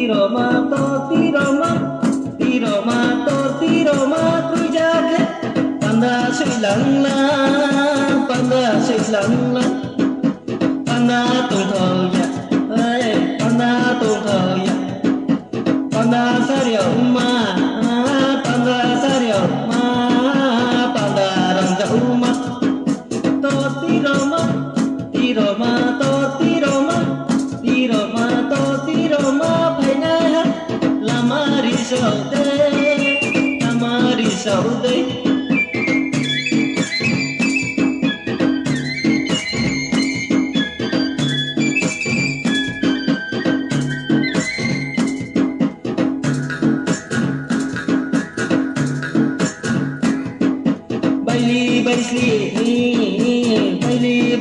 tiro ma tu jaget panda sui lang la panda tung thầu ya ơi panda sa rượu ma panda răng dậu ma to tiro ma tiro ma phải na lamari sau đây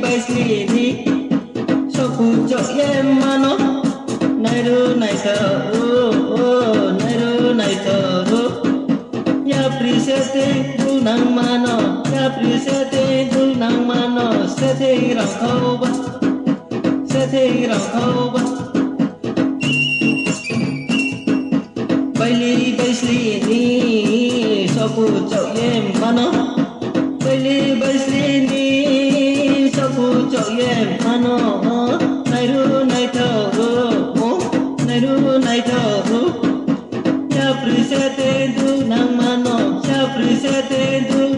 bay sli ni so ku cho em mà nó này ru này thơ ya prisete du nang mano se te rang khâu ba bay sli ni so ku cho em mà nó bay sli ni so ku cho em mà nó này ru này thơ ya prisete du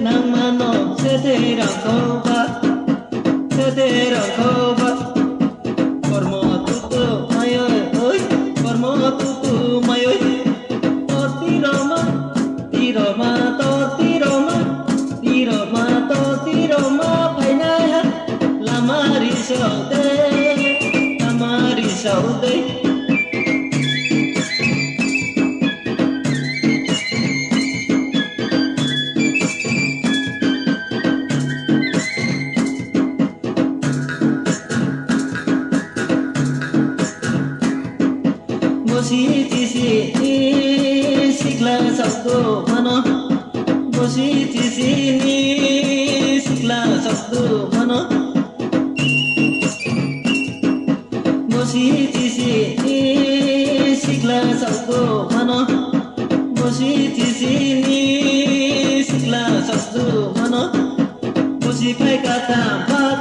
nang mano se te rang khâu ba formo tu mai ơi to tiro ma phải na lamari sau đây sikla sabdo mano Musik hai kata